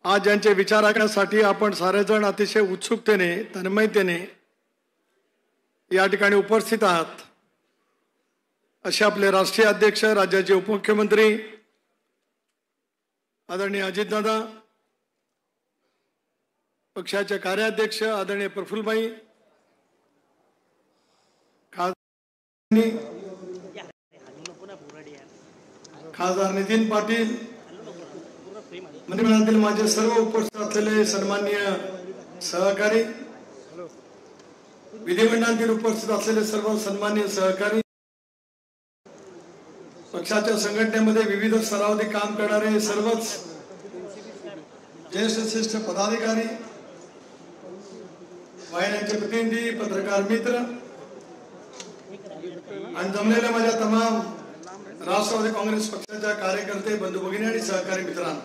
आज ज्यांचे विचार ऐकण्यासाठी आपण सारेजण अतिशय उत्सुकतेने तन्मयतेने या ठिकाणी उपस्थित आहात असे आपले राष्ट्रीय अध्यक्ष राज्याचे उपमुख्यमंत्री आदरणीय अजितदादा, पक्षाचे कार्याध्यक्ष आदरणीय प्रफुल्लभाई, खासदार नितीन पाटील, मंत्रिमंडळातील माझे सर्व उपस्थित असलेले सन्माननीय सहकारी, विधिमंडळातील उपस्थित असलेले सर्व सन्माननीय सहकारी, पक्षाच्या संघटनेमध्ये विविध स्तरावरती काम करणारे सर्वच ज्येष्ठ श्रेष्ठ पदाधिकारी, वाहिन्यांचे प्रतिनिधी, पत्रकार मित्र आणि जमलेल्या माझ्या तमाम राष्ट्रवादी काँग्रेस पक्षाच्या कार्यकर्ते, बंधू भगिनी आणि सहकारी मित्रांनो,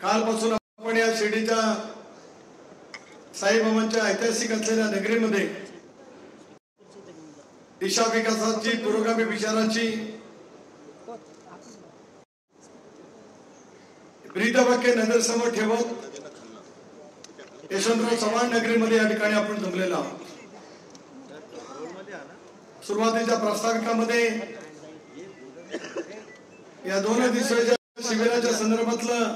कालपासून आपण या शिर्डीच्या साईबाबांच्या ऐतिहासिक असलेल्या नगरीमध्ये दिशा विकासाची, पुरोगामी विचाराची ब्रीदवाक्य नजरसमोर ठेवत यशवंतराव चव्हाण नगरीमध्ये या ठिकाणी आपण जमलेलो आहोत. सुरुवातीच्या प्रास्ताविकामध्ये या 2 दिवसाच्या शिबिराच्या संदर्भातलं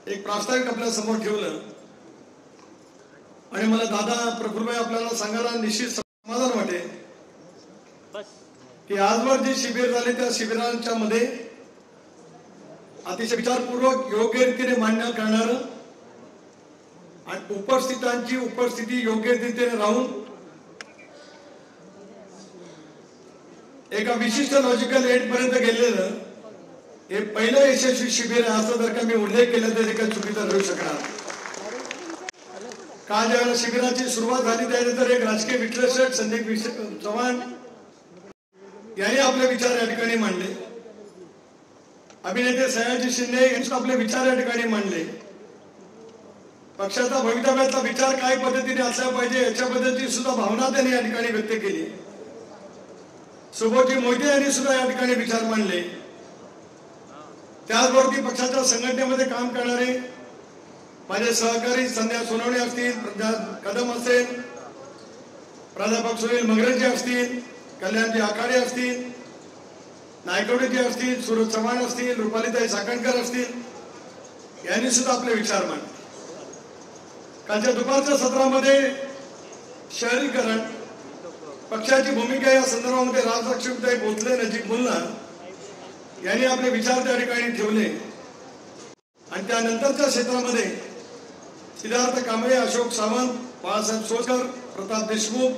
एक प्रास्ताविक आपल्या समोर ठेवलं आणि मला दादा प्रफुल्लभाई आपल्याला सांगायला निश्चित समाधान वाटेल की आजवर जे शिबिर झाले त्या शिबिरांच्या मध्ये अतिशय विचारपूर्वक योग्य रीतीने मांडणी करणार आणि उपस्थितांची उपस्थिती योग्य रीतीने राहून एका विशिष्ट लॉजिकल एंड पर्यंत गेलेलं हे पहिलं यशस्वी शिबिर आहे असं जर का मी उल्लेख केला तर काही चुकीचं ठरू शकणार. काल ज्यावेळेला शिबिराची सुरुवात झाली त्यानंतर एक राजकीय विश्लेषक संदीप चव्हाण यांनी आपले विचार या ठिकाणी मांडले. अभिनेते सयाजी शिंदे यांनी आपले विचार या ठिकाणी मांडले. पक्षाचा भवितव्याचा विचार काय पद्धतीने असला पाहिजे याच्या पद्धतीची सुद्धा भावना त्यांनी या ठिकाणी व्यक्त केली. सुबोधजी मोहिते यांनी सुद्धा या ठिकाणी विचार मांडले. त्याचबरोबर पक्षाच्या संघटनेमध्ये काम करणारे माझे सहकारी संध्या सोनवणे असतील, कदम असेल, प्राध्यापक सुनील मगरेजी असतील, कल्याणजी आखाडे असतील, नायकवडेजी असतील, सूरज चव्हाण असतील, रुपालीताई साखणकर असतील यांनी सुद्धा आपले विचार मांडले. कालच्या दुपारच्या सत्रामध्ये शहरीकरण, पक्षाची भूमिका या संदर्भामध्ये राजलक्ष्मीताई भोसले, नजीक मुल्ला यांनी आपले विचार त्या ठिकाणी ठेवले आणि त्यानंतरच्या क्षेत्रामध्ये सिद्धार्थ कांबळे, अशोक सावंत, बाळासाहेब सोळकर, प्रताप देशमुख,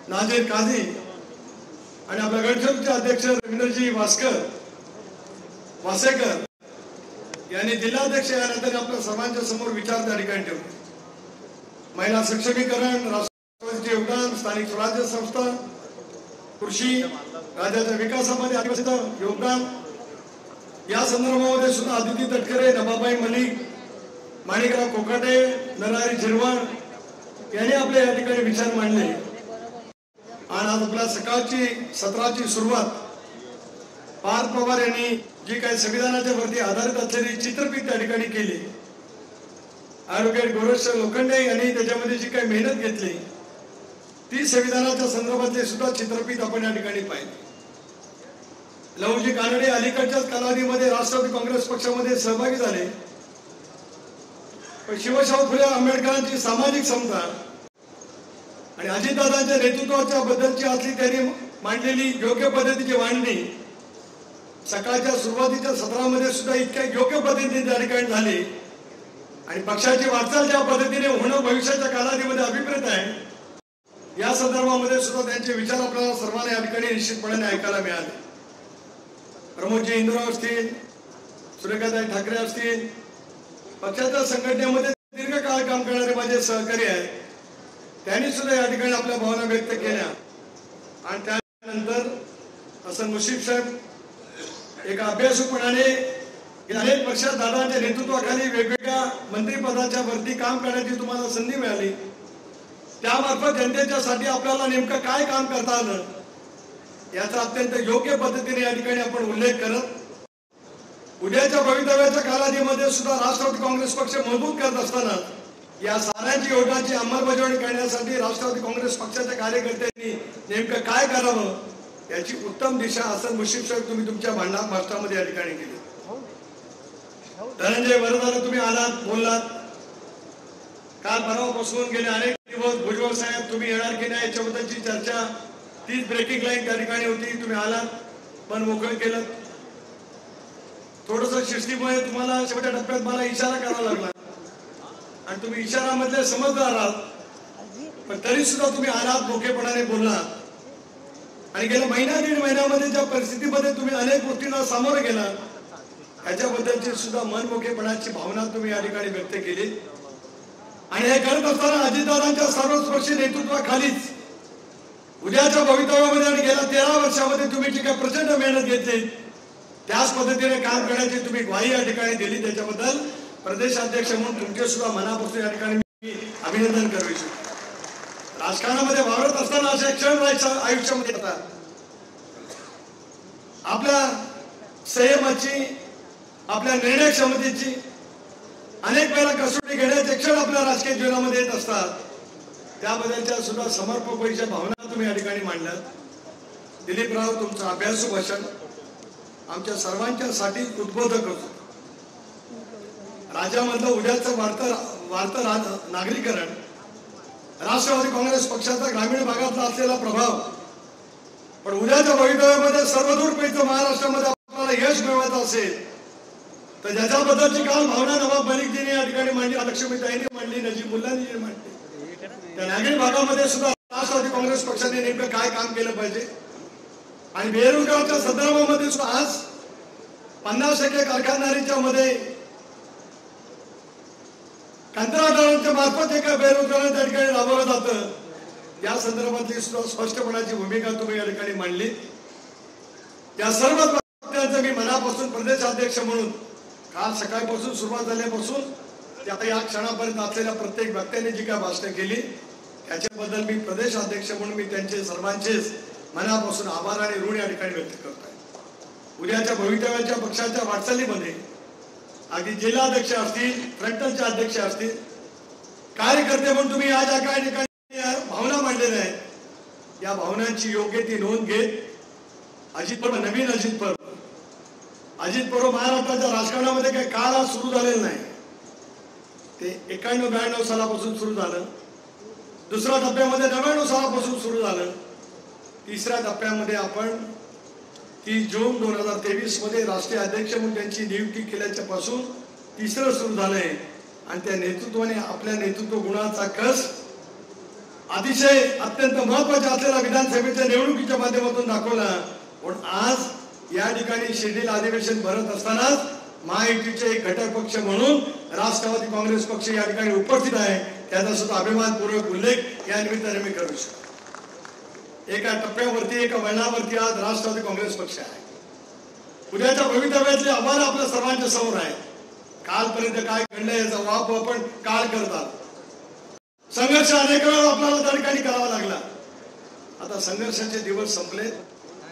नाझीर काझी आणि आपल्या गडचिरोलीचे अध्यक्ष रवींद्रजी वासेकर यांनी जिल्हाध्यक्ष यानंतर आपल्या सर्वांच्या समोर विचार त्या ठिकाणी ठेवले. महिला सक्षमीकरण, राष्ट्रवादीचे योगदान, स्थानिक स्वराज्य संस्था, कृषी, राज्याच्या विकासामध्ये आदिवासींचं योगदान या संदर्भामध्ये सुद्धा आदिती तटकरे, नवाबाई मलिक, माणिकराव कोकाटे, नरहरी झिरवाळ यांनी आपले या ठिकाणी विचार मांडले. आणि आज आपल्या सकाळची सत्राची सुरुवात पार्थ पवार यांनी जी काही संविधानाच्या वरती आधारित असलेली चित्रफित त्या ठिकाणी केली, ॲडव्होकेट गोरक्ष लोखंडे यांनी त्याच्यामध्ये जी काही मेहनत घेतली ती संविधानाच्या संदर्भातले सुद्धा चित्रफित आपण या ठिकाणी पाहिली. लहुजी कानडे अलीकडच्याच कालावधीमध्ये राष्ट्रवादी काँग्रेस पक्षामध्ये सहभागी झाले. पण शिवशाहू फुले आंबेडकरांची सामाजिक समता आणि अजितदादांच्या नेतृत्वाच्या बद्दलची असली त्यांनी मांडलेली योग्य पद्धतीची मांडणी सकाळच्या सुरुवातीच्या सत्रामध्ये सुद्धा इतक्या योग्य पद्धतीने त्या ठिकाणी झाली आणि पक्षाची वाटचाल ज्या पद्धतीने होणं भविष्याच्या कालावधीमध्ये अभिप्रेत आहे या संदर्भामध्ये सुद्धा त्यांचे विचार आपल्याला सर्वांना या ठिकाणी निश्चितपणे ऐकायला मिळाले. प्रमोदजी इंद्राव असतील, सुरेखाताई ठाकरे असतील, पक्षाच्या संघटनेमध्ये दीर्घकाळ काम करणारे माझे सहकारी आहेत त्यांनी सुद्धा या ठिकाणी आपल्या भावना व्यक्त केल्या. आणि त्यानंतर हसन मुश्रीफ साहेब एका अभ्यासूपणाने अनेक पक्षात दादांच्या नेतृत्वाखाली वेगवेगळ्या मंत्रिपदाच्या वरती काम करण्याची तुम्हाला संधी मिळाली. त्यामार्फत जनतेच्यासाठी आपल्याला नेमकं काय काम करता आलं याचा अत्यंत योग्य पद्धतीने या ठिकाणी आपण उल्लेख करत उद्याच्या भवितव्याच्या कालावधीमध्ये सुद्धा राष्ट्रवादी काँग्रेस पक्ष मजबूत करत असताना या साऱ्याची योजनांची अंमलबजावणी करण्यासाठी राष्ट्रवादी काँग्रेस पक्षाच्या कार्यकर्त्यांनी नेमकं काय करावं याची उत्तम दिशा हसन मुश्रीफ साहेब तुम्ही तुमच्या भाषणामध्ये या ठिकाणी केली. धनंजय वरदाला तुम्ही आलात, बोललात. काल परवापासून गेले अनेक दिवस भुजबळ साहेब तुम्ही येणार की नाही याच्याबद्दलची चर्चा, तीच ब्रेकिंग लाईन त्या ठिकाणी होती. तुम्ही आलात, पण मोकळं केलं. थोडस शिस्तीमुळे तुम्हाला शेवटच्या टप्प्यात मला इशारा करावा लागला आणि तुम्ही इशारामधले समजदार आहात, पण तरी सुद्धा तुम्ही आलात, मोकेपणाने बोललात. आणि गेल्या महिना दीड महिन्यामध्ये ज्या परिस्थितीमध्ये तुम्ही अनेक गोष्टींना सामोरं गेला याच्याबद्दलची सुद्धा मनमोकेपणाची भावना तुम्ही या ठिकाणी व्यक्त केली. आणि हे करत असताना अजितदादांच्या सर्वस्पर्शी नेतृत्वाखालीच उद्याच्या भवितव्यामध्ये आणि गेल्या 13 वर्षामध्ये तुम्ही जी काही प्रचंड मेहनत घेतली त्याच पद्धतीने काम करण्याची तुम्ही ग्वाही या ठिकाणी दिली. त्याच्याबद्दल प्रदेशाध्यक्ष म्हणून तुमचे सुद्धा मनापासून या ठिकाणी मी अभिनंदन करू इच्छितो. राजकारणामध्ये वावरत असताना असे क्षण आयुष्यामध्ये येतात. आपल्या संयमाची, आपल्या निर्णय क्षमतेची अनेक वेळा कसोटी घेण्याचे क्षण आपल्या राजकीय जीवनामध्ये येत असतात. त्याबद्दलच्या सुद्धा समर्पणाच्या भावना तुम्ही या ठिकाणी मांडल्यात. दिलीपराव, तुमचं अभ्यासू भाषण आमच्या सर्वांच्यासाठी उद्बोधक होतं. राज्यामधलं उद्याचं वाढतं नागरीकरण, राष्ट्रवादी काँग्रेस पक्षाचा ग्रामीण भागातला असलेला प्रभाव, पण उद्याच्या भवितव्यामध्ये सर्वदूरपैकी महाराष्ट्रामध्ये आपल्याला यश मिळवायचं असेल तर ज्याच्याबद्दलची काल भावना नवाब मलिकजींनी या ठिकाणी मांडली, लक्ष्मीताईंनी मांडली, नजीब मुल्लांनी मांडली, त्या नागरी भागामध्ये सुद्धा राष्ट्रवादी काँग्रेस पक्षाने नेमकं काय काम केलं पाहिजे. आणि बेरोजगाराच्या संदर्भामध्ये सुद्धा आज 50% कारखानदारीच्या मध्ये कंत्राटदारांच्या मार्फत एका बेरोजगारांना त्या ठिकाणी राबवलं जातं. या संदर्भातली सुद्धा स्पष्टपणाची भूमिका तुम्ही या ठिकाणी मांडली. या सर्व बाबतींचं मी मनापासून प्रदेशाध्यक्ष म्हणून काल सकाळपासून सुरुवात झाल्यापासून ते आता या क्षणापर्यंत असलेल्या प्रत्येक वक्त्याने जी काय भाषणं केली त्याच्याबद्दल मी प्रदेशाध्यक्ष म्हणून मी त्यांचे सर्वांचेच मनापासून आभार आणि ऋण या ठिकाणी व्यक्त करतो आहे. उद्याच्या भवितव्याच्या पक्षाच्या वाटचालीमध्ये अगदी जिल्हाध्यक्ष असतील, फ्रंटलचे अध्यक्ष असतील, कार्यकर्ते म्हणून तुम्ही या ज्या काही ठिकाणी भावना मांडलेल्या आहेत, या भावनांची योग्य ती नोंद घेत अजित पर्व, नवीन अजित पर्व महाराष्ट्राच्या राजकारणामध्ये काही काळ आज सुरू झालेला नाही. ते 91-92 सालापासून सुरू झालं. दुसऱ्या टप्प्यामध्ये 99 सालापासून सुरू झालं. तिसऱ्या टप्प्यामध्ये आपण 30 जून 2023 मध्ये राष्ट्रीय अध्यक्ष म्हणून त्यांची नियुक्ती केल्याच्या पासून तिसरं सुरू झालंय. आणि त्या नेतृत्वाने आपल्या नेतृत्व गुणाचा कस अतिशय अत्यंत महत्वाच्या असलेल्या विधानसभेच्या निवडणुकीच्या माध्यमातून दाखवला. पण आज या ठिकाणी शिर्डीला अधिवेशन भरत असतानाच महायुतीचे एक घटक पक्ष म्हणून राष्ट्रवादी काँग्रेस पक्ष या ठिकाणी उपस्थित आहे. त्याचा सुद्धा अभिमानपूर्वक उल्लेख या निमित्ताने मी करू शकतो. एका टप्प्यावरती, एका वळणावरती आज राष्ट्रवादी काँग्रेस पक्ष आहे. उद्याच्या भवितव्यातले आव्हान आपल्या सर्वांच्या समोर आहे. कालपर्यंत काय घडलं याचा वाप आपण काळ करतात. संघर्ष अनेक वेळा आपल्याला त्या ठिकाणी करावा लागला. आता संघर्षाचे दिवस संपले.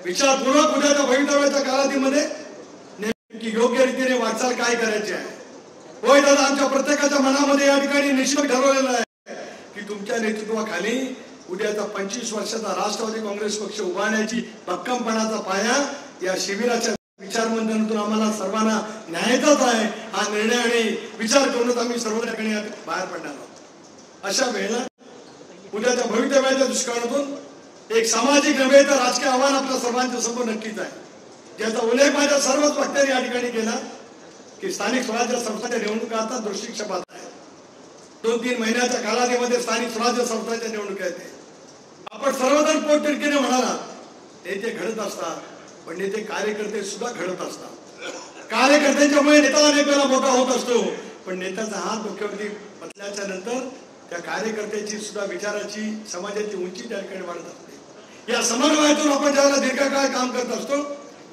विचारपूर्वक उद्याच्या भवितव्याच्या कालावधीमध्ये नेमकी योग्य रीतीने वाटचाल काय करायची आहे. होय दादा, आमच्या प्रत्येकाच्या मनामध्ये या ठिकाणी निश्चित ठरवलेलं आहे की तुमच्या नेतृत्वाखाली उद्याचा 25 वर्षाचा राष्ट्रवादी काँग्रेस पक्ष उभारण्याची भक्कमपणाचा पाया या शिबिराच्या विचारमंथनातून आम्हाला सर्वांना न्यायचाच आहे. हा निर्णय आणि विचार करूनच आम्ही सर्व ठिकाणी बाहेर पडणार आहोत. अशा वेळेला उद्याच्या भवितव्याच्या दृष्टिकोनातून एक सामाजिक नव्हे तर राजकीय आव्हान आपल्या सर्वांच्या समोर नक्कीच आहे. ज्याचा उल्लेख माझ्या सर्वच वक्त्यांनी या ठिकाणी केला की स्थानिक स्वराज्य संस्थांच्या निवडणुका आता दृष्टिक्षेपात आहे. 2-3 महिन्याच्या कालावधीमध्ये स्थानिक स्वराज्य संस्थांच्या निवडणुका येते. आपण सर्वजण पोटतिडकीने म्हणाला नेते घडत असतात, पण नेते कार्यकर्ते सुद्धा घडत असतात. कार्यकर्त्यांच्यामुळे नेता अनेक वेळा मोठा होत असतो, पण नेत्याचा हात डोक्यावरती बसल्याच्या नंतर त्या कार्यकर्त्याची सुद्धा विचाराची, समाजाची उंची त्या ठिकाणी वाढत असते. या समन्वयातून आपण ज्यावेळेला दीर्घकाळ काम करत असतो,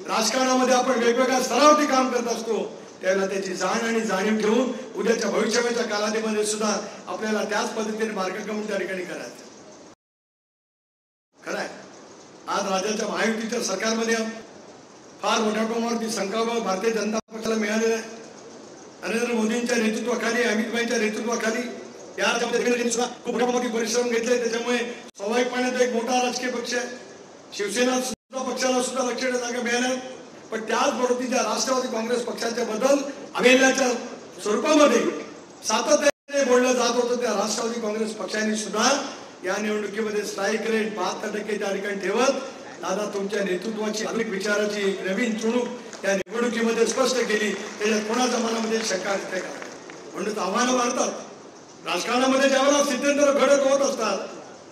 राजकारणामध्ये आपण वेगवेगळ्या स्तरावरती काम करत असतो, त्यावेळेला त्याची जाण आणि जाणीव घेऊन उद्याच्या भविष्याच्या कालावधीमध्ये सुद्धा आपल्याला त्याच पद्धतीने मार्गक्रमण त्या ठिकाणी करायचं. खरंय, आज राज्याच्या महायुतीच्या सरकारमध्ये फार मोठ्या प्रमाणावरती संख्याबळ भारतीय जनता पक्ष पक्षाला मिळालेला आहे. नरेंद्र मोदींच्या नेतृत्वाखाली, अमित भाईंच्या नेतृत्वाखाली या राज्यामध्ये सुद्धा खूप मोठी परिश्रम घेतले. त्याच्यामुळे स्वाभाविकपणे तो एक मोठा राजकीय पक्ष आहे. शिवसेना सुद्धा पक्षाला सुद्धा लक्षणीय जागा मिळाल्या. पण त्याचबरोबर ज्या राष्ट्रवादी काँग्रेस पक्षाच्या बद्दल अवहेलनाच्या स्वरूपामध्ये सातत्याने बोललं जात होतं, त्या राष्ट्रवादी काँग्रेस पक्षाने सुद्धा या निवडणुकीमध्ये स्ट्राईक रेट 72% त्या ठिकाणी ठेवत दादा तुमच्या नेतृत्वाची आधुनिक विचाराची एक नवीन चुणूक त्या निवडणुकीमध्ये स्पष्ट केली. त्याच्यात कोणाच्या मनामध्ये शंका असते का? म्हणून आव्हानं वाढतात. राजकारणामध्ये ज्यावेळेला सिद्धांत घडत होत असतात,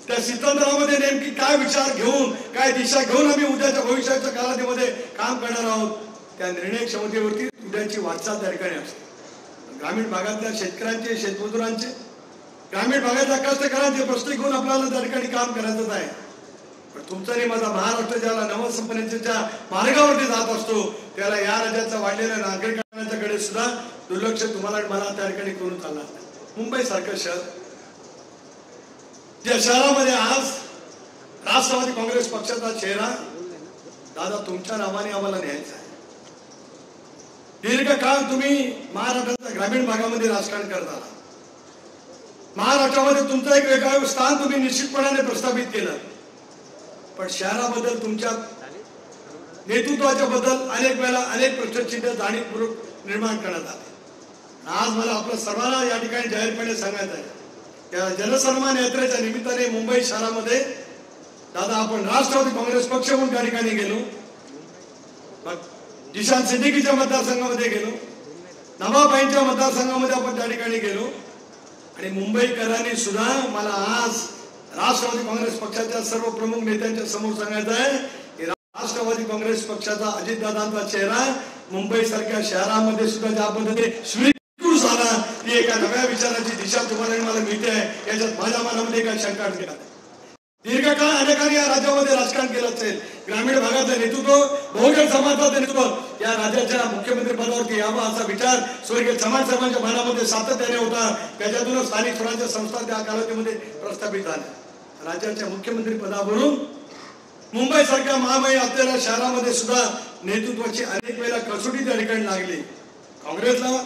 त्या सिद्धांतामध्ये नेमकी काय विचार घेऊन, काय दिशा घेऊन आम्ही उद्याच्या भविष्याच्या कालावधीमध्ये काम करणार आहोत, त्या निर्णय क्षमतेवरती उद्याची वाटचाल त्या ठिकाणी असते. ग्रामीण भागातल्या शेतकऱ्यांचे, शेतमजुरांचे, ग्रामीण भागातल्या कष्टकऱ्यांचे प्रश्न घेऊन आपल्याला त्या ठिकाणी काम करायचंच आहे. पण तुमचा आणि माझा महाराष्ट्र ज्याला नवसंपन्नेच्या मार्गावरती जात असतो, त्याला या राज्याच्या वाढलेल्या नागरिकांच्याकडे सुद्धा दुर्लक्ष तुम्हाला आणि मला त्या ठिकाणी करून चालणार नाही. मुंबई सारखं शहर, ज्या शहरामध्ये आज राष्ट्रवादी काँग्रेस पक्षाचा चेहरा दादा तुमच्या नावाने आम्हाला न्यायचा आहे. दीर्घकाळ तुम्ही महाराष्ट्राच्या ग्रामीण भागामध्ये राजकारण करता. महाराष्ट्रामध्ये तुमचं एक वेगळं स्थान तुम्ही निश्चितपणाने प्रस्थापित केलं. पण शहराबद्दल तुमच्या नेतृत्वाच्या बद्दल अनेक वेळा अनेक प्रश्नचिन्ह जाणीवपूर्वक निर्माण करण्यात आले. आज मला आपल्या सर्वांना या ठिकाणी जाहीरपणे सांगायचं आहे, त्या जनसन्मान यात्रेच्या निमित्ताने मुंबई शहरामध्ये दादा आपण राष्ट्रवादी काँग्रेस पक्ष म्हणून त्या ठिकाणी गेलो, जिशान सिद्दीकीच्या मतदारसंघामध्ये गेलो, नवाबाईंच्या मतदारसंघामध्ये आपण त्या ठिकाणी गेलो. आणि मुंबईकरांनी सुद्धा मला आज राष्ट्रवादी काँग्रेस पक्षाच्या सर्व प्रमुख नेत्यांच्या समोर सांगायचं आहे की राष्ट्रवादी काँग्रेस पक्षाचा अजितदादांचा चेहरा मुंबई सारख्या शहरामध्ये सुद्धा ज्या पद्धतीने स्वीकृत झाला, ती एका नव्या विचाराची दिशा तुम्हाला मला मिळते आहे, याच्यात माझ्या मनामध्ये काही शंका नाही. दीर्घकाळ अनेकांनी या राज्यामध्ये राजकारण केलं असेल. ग्रामीण भागाचं नेतृत्व, बहुजन समाजाचं नेतृत्व या राज्याच्या मुख्यमंत्री पदावरती यावा असा विचार स्वर्गीय चव्हाण साहेबांच्या मनामध्ये सातत्याने होता. त्याच्यातूनच स्थानिक स्वराज्य संस्था त्या कालावधीमध्ये प्रस्थापित झाल्या. राज्याच्या मुख्यमंत्री पदावरून मुंबई सारख्या महामाई असलेल्या शहरामध्ये सुद्धा नेतृत्वाची अनेक वेळा कसोटी त्या ठिकाणी लागली. काँग्रेसला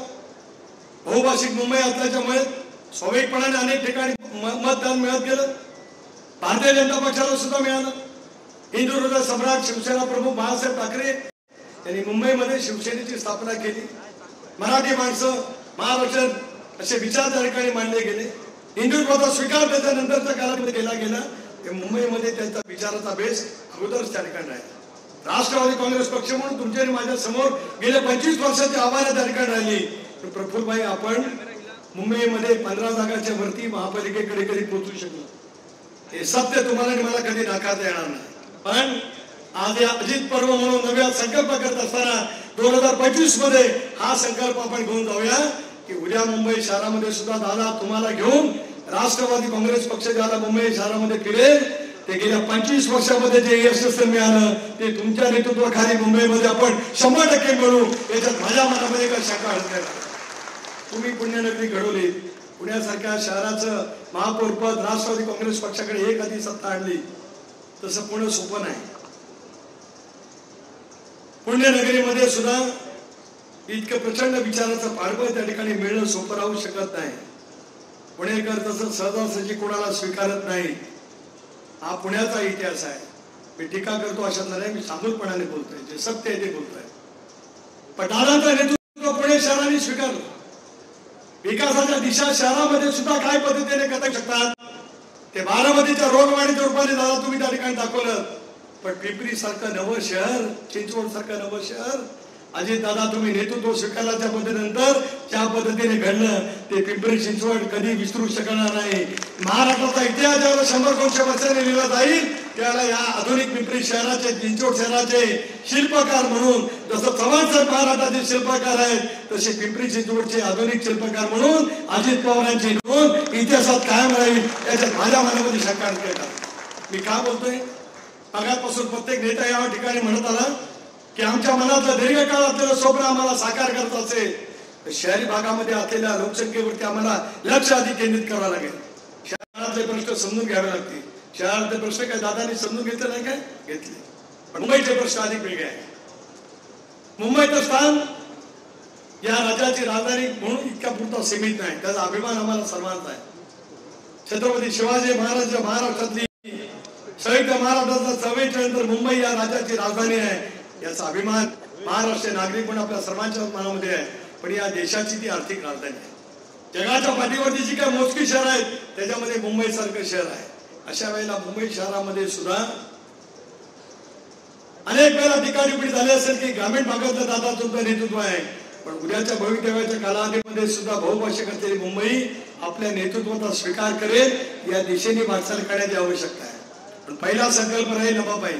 बहुभाषिक मुंबई असल्याच्यामुळे स्वाभाविकपणाने अनेक ठिकाणी मतदान मिळत गेलं. भारतीय जनता पक्षाला सुद्धा मिळालं. हिंदू हृदय सम्राट शिवसेना प्रमुख बाळासाहेब ठाकरे यांनी मुंबईमध्ये शिवसेनेची स्थापना केली. मराठी माणसं, महाराष्ट्रात असे विचार त्या ठिकाणी मांडले गेले. हिंदुत्वाचा स्वीकार त्याच्यानंतरच्या काळामध्ये केला गेला. मुंबईमध्ये त्यांचा विचाराचा बेस अगोदरच त्या ठिकाणी राहिला. राष्ट्रवादी काँग्रेस पक्ष म्हणून तुमच्या आणि माझ्या समोर गेल्या 25 वर्षाची आव्हानं त्या ठिकाणी राहिली. प्रफुल्लभाई, आपण मुंबईमध्ये 15 जागाच्या वरती महापालिकेकडे कधी पोहोचू शकलो, हे सत्य तुम्हाला आणि मला कधी नाकारता येणार नाही. पण आज या अजित पर्व म्हणून नव्या संकल्प करत असताना 2025 मध्ये हा संकल्प आपण घेऊन जाऊया की उद्या मुंबई शहरामध्ये सुद्धा दादा तुम्हाला घेऊन राष्ट्रवादी काँग्रेस पक्ष ज्याला मुंबई शहरामध्ये फिरेल, ते गेल्या 25 वर्षामध्ये जे यश मिळालं ते तुमच्या नेतृत्वाखाली मुंबईमध्ये आपण 100% मिळू, याच्यात माझ्या मनामध्ये काही शंका नाही. तुम्ही पुण्यनगरी घडवली. पुण्यासारख्या शहराचं महापौर पद राष्ट्रवादी काँग्रेस पक्षाकडे एक आधी सत्ता आणली. तसं पुणे सोपं नाही. पुण्यनगरीमध्ये सुद्धा इतकं प्रचंड विचाराचं पाठबळ त्या ठिकाणी मिळणं सोपं राहू शकत नाही. पुणेकर तसं सहजासहजी कोणाला स्वीकारत नाही. हा पुण्याचा इतिहास आहे. मी टीका करतो अशात नाही, मी सामूहिकपणाने बोलतोय, जे सत्य आहे ते बोलतोय. पण दादांचं नेतृत्व पुणे शहराने स्वीकारलं. विकासाच्या दिशा शहरामध्ये सुद्धा काय पद्धतीने करता शकतात ते बारामतीच्या रोगवाढीच्या रूपाने दादा तुम्ही त्या ठिकाणी दाखवलं. पण पिंपरी सारखं नवं शहर, चिंचवड सारखं नवं शहर अजित दादा तुम्ही नेतृत्व स्वीकारल्याच्या पद्धतीनंतर ज्या पद्धतीने घडलं ते पिंपरी चिंचवड कधी विसरू शकणार नाही. महाराष्ट्राचा इतिहास ज्यावेळेला 100-200 वर्षांनी लिहिला जाईल त्यावेळेला या आधुनिक पिंपरी शहराचे, चिंचवड शहराचे शिल्पकार म्हणून जसं चव्हाण साहेब महाराष्ट्राचे शिल्पकार आहेत, तसे पिंपरी चिंचवडचे आधुनिक शिल्पकार म्हणून अजित पवारांची नोंद इतिहासात कायम राहील, याच्यात माझ्या मनामध्ये शंका नाही. मी का बोलतोय? मागापासून प्रत्येक नेता या ठिकाणी म्हणत आला की आमच्या मनातलं दीर्घकाळ असलेलं स्वप्न आम्हाला साकार करत असेल तर शहरी भागामध्ये असलेल्या लोकसंख्येवरती आम्हाला लक्ष अधिक केंद्रित करावं लागेल. शहरातले प्रश्न समजून घ्यावे लागतील. शहरातले प्रश्न काय दादांनी समजून घेतले नाही काय? घेतले. पण मुंबईचे प्रश्न अधिक वेगळे आहेत. मुंबईचं स्थान या राज्याची राजधानी म्हणून इतक्या पुरता सीमित नाही, त्याचा अभिमान आम्हाला सर्वांचा आहे. छत्रपती शिवाजी महाराज महाराष्ट्रातली संयुक्त महाराष्ट्राचा 44 नंतर मुंबई या राज्याची राजधानी आहे, याचा अभिमान महाराष्ट्र नागरिक म्हणून आपल्या सर्वांच्या मनामध्ये आहे. पण या देशाची ती आर्थिक राजधानी आहे. जगाच्या पाठीवरती जी काही मोजकी शहर आहेत त्याच्यामध्ये मुंबई सारखं शहर आहे. अशा वेळेला मुंबई शहरामध्ये सुद्धा अनेक वेळा टीकाटिप्पणी झाली असेल की ग्रामीण भागातलं दादा तुमचं नेतृत्व आहे, पण उद्याच्या भवितव्याच्या कालावधीमध्ये सुद्धा बहुभाषिक असलेली मुंबई आपल्या नेतृत्वाचा स्वीकार करेल, या दिशेने वाटचाल करण्याची आवश्यकता आहे. पण पहिला संकल्प राहील नभाबाई.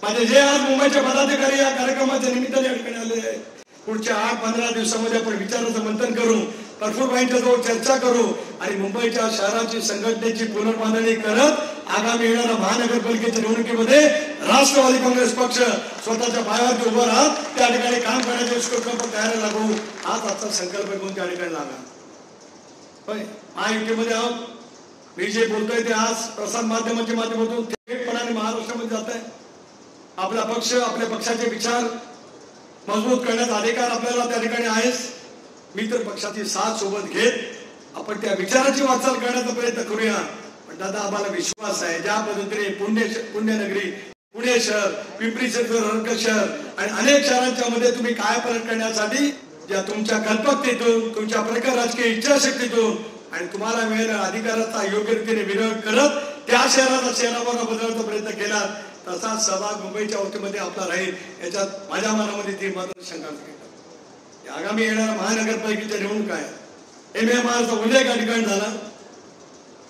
माझे जे आज मुंबईचे पदाधिकारी या कार्यक्रमाच्या निमित्ताने या ठिकाणी आले आहेत, पुढच्या 8-15 दिवसामध्ये आपण विचाराचं मंथन करू, परफुरबाईंच्या जवळ चर्चा करू आणि मुंबईच्या शहराची संघटनेची पुनर्बांधणी करत आगामी येणाऱ्या महानगरपालिकेच्या निवडणुकीमध्ये राष्ट्रवादी काँग्रेस पक्ष स्वतःच्या पायावरती उभं राहत त्या ठिकाणी काम करण्याचे संकल्प तयार लागू. हाच आजचा संकल्प घेऊन त्या ठिकाणी लागा. होय, महायुतीमध्ये आहोत. मी जे बोलतोय ते आज प्रसार माध्यमाच्या माध्यमातून थेटपणाने महाराष्ट्रामध्ये जात आहे. आपला पक्ष, आपल्या पक्षाचे विचार मजबूत करण्याचा अधिकार आपल्याला त्या ठिकाणी आहेच. मी तर पक्षाची साथ सोबत घेत आपण त्या विचाराची वाटचाल करण्याचा प्रयत्न करूया. पण दादा आम्हाला विश्वास आहे, ज्या पद्धतीने पुण्यनगरी पुणे शहर, पिंपरी चिंचवड शहर आणि अनेक शहरांच्या मध्ये तुम्ही कायापालट करण्यासाठी ज्या तुमच्या कल्पकतेतून, तुमच्या प्रखर राजकीय इच्छाशक्तीतून आणि तुम्हाला मिळालेल्या अधिकाराचा योग्य रीतीने विनियोग करत त्या शहराचा चेहरावर बदलण्याचा प्रयत्न केला, तसा सहभाग मुंबईच्या वतीमध्ये आपला राहील याच्यात माझ्या मनामध्ये ती मात्र शंका नाही. आगामी येणाऱ्या महानगरपालिकेच्या निवडणुका आहेत. MMRचा उल्लेख या ठिकाणी झाला.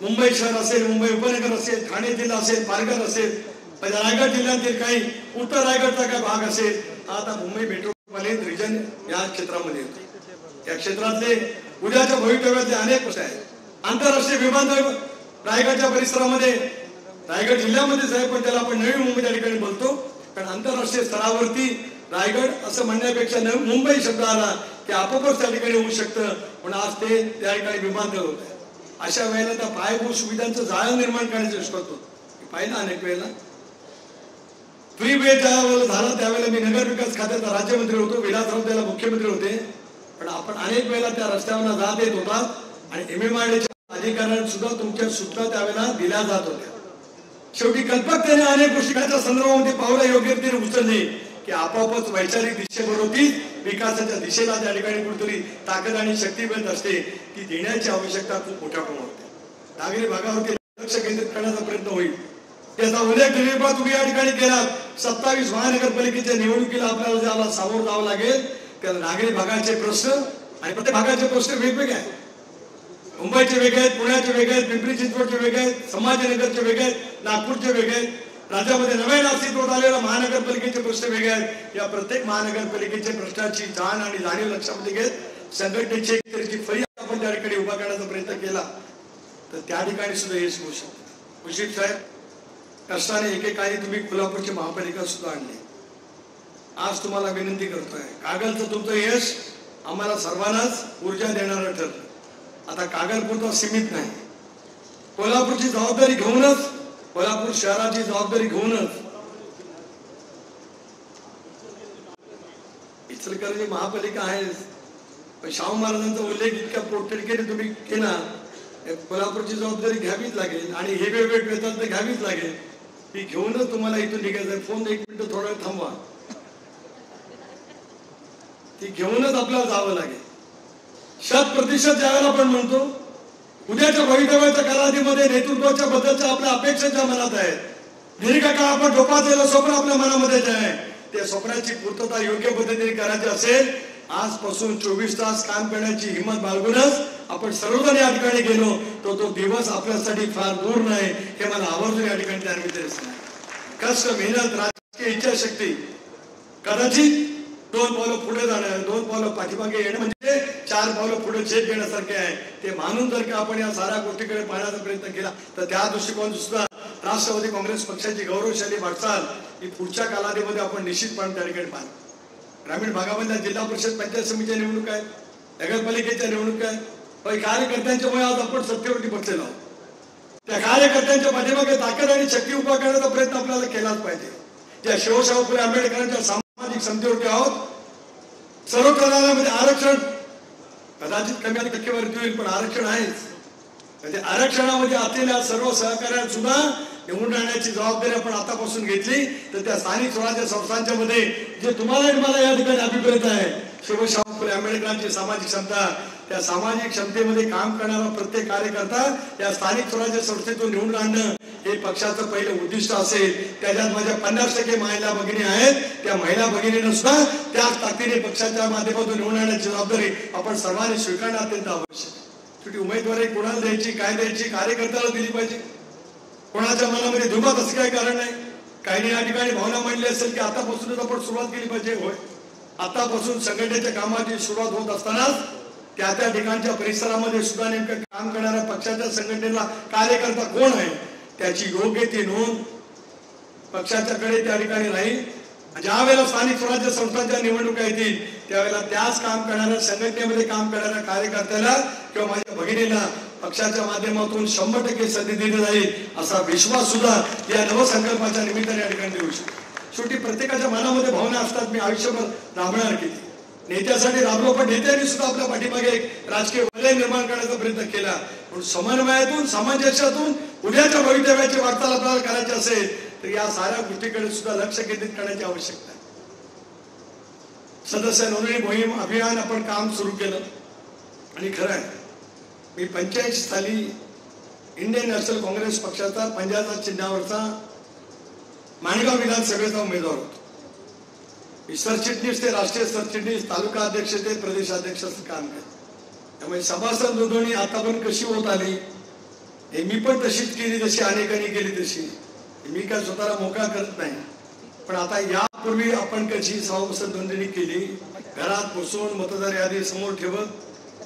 मुंबई शहर असेल, मुंबई उपनगर असेल, ठाणे जिल्हा असेल, पालघर असेल, रायगड जिल्ह्यातील काही उत्तर रायगडचा काही भाग असेल, आता मुंबई मेट्रोपॉलिटन रिजन या क्षेत्रामध्ये येतो. या क्षेत्रातले उद्याच्या भवितव्यातले अनेक प्रश्न आहेत. आंतरराष्ट्रीय विमानतळ रायगडच्या परिसरामध्ये, रायगड जिल्ह्यामध्येच आहे, पण त्याला आपण नवी मुंबई त्या ठिकाणी बोलतो. कारण आंतरराष्ट्रीय स्तरावरती रायगड असं म्हणण्यापेक्षा मुंबई शब्द आला की आपोआपच त्या ठिकाणी होऊ शकतं. पण आज ते त्या ठिकाणी विमानतळ होत आहे. अशा वेळेला त्या पायाभूत सुविधांचं जाळं निर्माण करण्याचा करतो. पाहिलं अनेक वेळेला फ्री वे ज्यावेळेला झाला त्यावेळेला मी नगर विकास खात्याचा राज्यमंत्री होतो, विलासराव त्याला मुख्यमंत्री होते. पण आपण अनेक वेळेला त्या रस्त्यावर जात येत होतात आणि MMRDच्या अधिकाऱ्यांना सुद्धा तुमच्या सूचना त्यावेळेला दिल्या जात होत्या. शेवटी कल्पकतेने अनेक गोष्टीच्या संदर्भामध्ये पावलं योग्य रीतीने उचलली की आपोआपच वैचारिक दिशेबरोबर विकासाच्या दिशेला त्या ठिकाणी कुठेतरी ताकद आणि शक्ती मिळत असते. ती देण्याची आवश्यकता खूप मोठ्या प्रमाणात होते. नागरी भागावरती लक्ष केंद्रित करण्याचा प्रयत्न होईल. त्याचा उल्लेख दिलीपा तुम्ही या ठिकाणी केला. 27 महानगरपालिकेच्या निवडणुकीला आपल्याला ज्याला सामोरं जावं लागेल त्याला नागरी भागाचे प्रश्न आणि प्रत्येक भागाचे प्रश्न वेगवेगळे आहेत. मुंबईचे वेगळे आहेत, पुण्याचे वेगळे आहेत, पिंपरी चिंचवडचे वेगळे आहेत, संभाजीनगरचे वेगळे आहेत, नागपूरचे वेगळे आहेत. राज्यामध्ये नव्याने अस्तित्वात आलेल्या महानगरपालिकेचे प्रश्न वेगळे आहेत. या प्रत्येक महानगरपालिकेच्या प्रश्नाची जाण आणि जाणीव लक्षामध्ये घेत संघटनेची एक फळी आपण त्या ठिकाणी उभा करण्याचा प्रयत्न केला तर त्या ठिकाणी सुद्धा यश होऊ शकतं. मुश्रीफ साहेब, कष्टाने एकेकाळी तुम्ही कोल्हापूरची महापालिका सुद्धा आणली. आज तुम्हाला विनंती करतोय, कागलचं तुमचं यश आम्हाला सर्वांनाच ऊर्जा देणारं ठरलं. आता कागलपुरता सीमित नाही, कोल्हापूरची जबाबदारी घेऊनच, कोल्हापूर शहराची जबाबदारी घेऊनच इचलकरंजी महापालिका आहे. पण शाहू महाराजांचा उल्लेख इतक्या पोटतिडकीने तुम्ही केला, कोल्हापूरची जबाबदारी घ्यावीच लागेल आणि हे वेगवेगळे वेतन तर घ्यावीच लागेल. ती घेऊनच तुम्हाला इथून निघायचं. फोन 1 मिनिट थोडं थांबवा, ती घेऊनच आपल्याला जावं लागेल. 100% ज्यावेळेला आपण म्हणतो उद्याच्या भवितव्याच्या कालावधीमध्ये नेतृत्वाच्या बद्दलच्या आपल्या अपेक्षा ज्या मनात आहेत, दीर्घकाळ आपण जोपासलेलं स्वप्न आपल्या मनामध्ये जे आहे त्या स्वप्नाची पूर्तता योग्य पद्धतीने करायची असेल, आजपासून 24 तास काम करण्याची हिंमत बाळगूनच आपण सर्वजण या ठिकाणी गेलो तर तो दिवस आपल्यासाठी फार दूर नाही हे मला आवर्जून या ठिकाणी त्यानिमित्ताने सांगा. कष्ट, मेहनत, राजकीय इच्छाशक्ती, कदाचित 2 पावलं पुढे जाणं, 2 पावलं पाठीमागे येणं म्हणजे 4 पावलं पुढे झेप घेण्यासारखे आहे. ते मानून जर का आपण या साऱ्या गोष्टीकडे पाहण्याचा प्रयत्न केला तर त्या दृष्टिकोन सुद्धा राष्ट्रवादी काँग्रेस पक्षाची गौरवशाली वाटचाल ही पुढच्या कालावधीमध्ये आपण निश्चितपणे त्या ठिकाणी पाहतो. ग्रामीण भागामधल्या जिल्हा परिषद पंचायत समितीच्या निवडणूक आहेत, नगरपालिकेच्या निवडणूक आहेत. पण कार्यकर्त्यांच्यामुळे आज आपण सत्तेवरती बसलेलो आहोत. त्या कार्यकर्त्यांच्या पाठीमागे ताकद आणि शक्ती उभा करण्याचा प्रयत्न आपल्याला केलाच पाहिजे. ज्या शिवशाहू फुले आंबेडकरांच्या सामाजिक समतेवरती आहोत, सर्व करारामध्ये आरक्षण कदाचित कमी टक्केवारी होईल, पण आरक्षण आहेच. म्हणजे आरक्षणामध्ये असलेल्या सर्व सहकार्यात सुद्धा निवडून आणण्याची जबाबदारी आपण आतापासून घेतली तर त्या स्थानिक स्वराज्य संस्थांच्या मध्ये जे तुम्हाला मला या ठिकाणी अभिप्रेत आहे, शिवशाहू फुले आंबेडकरांची सामाजिक क्षमता, त्या सामाजिक क्षमतेमध्ये काम करणारा प्रत्येक कार्यकर्ता या स्थानिक स्वराज्य संस्थेतून निवडून आणणं हे पक्षाचं पहिलं उद्दिष्ट असेल. त्याच्यात माझ्या 50% महिला भगिनी आहेत, त्या महिला भगिनींना सुद्धा त्याच ताकदीने पक्षाच्या माध्यमातून निवडून आणण्याची जबाबदारी आपण सर्वांनी स्वीकारणं अत्यंत आवश्यक. शेवटी उमेदवारी कोणाला द्यायची, काय द्यायची, कार्यकर्त्याला दिली पाहिजे. कोणाच्या मनामध्ये दुमत असं काही कारण नाही. काही या ठिकाणी भावना मांडली असेल की आतापासूनच आपण सुरुवात केली पाहिजे. होय, आतापासून संघटनेच्या कामाची सुरुवात होत असतानाच त्या त्या ठिकाणच्या परिसरामध्ये सुद्धा नेमकं काम करणाऱ्या पक्षाच्या संघटनेला कार्यकर्ता कोण आहे त्याची योग्य ती नोंद पक्षाच्याकडे त्या ठिकाणी राहील. ज्या वेळेला स्थानिक स्वराज्य संस्थांच्या निवडणुका येतील त्यावेळेला त्याच काम करणाऱ्या संघटनेमध्ये काम करणाऱ्या कार्यकर्त्याला किंवा माझ्या भगिनीला पक्षाच्या माध्यमातून 100% संधी दिली जाईल असा विश्वास सुद्धा या नवसंकल्पाच्या निमित्ताने या ठिकाणी देऊ शकतो. शेवटी प्रत्येकाच्या मनामध्ये भावना असतात, मी आयुष्यभर राबणार किती, नेत्यासाठी राबलो, पण नेत्यांनी सुद्धा आपल्या पाठीमागे एक राजकीय वलय निर्माण करण्याचा प्रयत्न केला. पण समन्वयातून सामंजस्यातून उद्याच्या भवितव्याची वाटचाल आपल्याला करायची असेल तर या साऱ्या गोष्टीकडे सुद्धा लक्ष केंद्रित करण्याची आवश्यकता आहे. सदस्य नोंदणी मोहीम अभियान आपण काम सुरू केलं आणि खरं आहे मी 85 साली इंडियन नॅशनल काँग्रेस पक्षाचा पंजाबच्या चिन्हावरचा माणगाव विधानसभेचा उमेदवार होतो. मी सरचिटणीस ते राष्ट्रीय सरचिटणीस, तालुका अध्यक्ष ते प्रदेशाध्यक्षाचं काम केलं. त्यामुळे सभासद नोंदणी आतापर्यंत कशी होत आली हे मी पण तशीच केली जशी अनेकांनी केली तशी. मी काय स्वतःला मोकळा करत नाही, पण आता यापूर्वी आपण कशी सभासद नोंदणी केली, घरात बसून मतदार यादी समोर ठेवत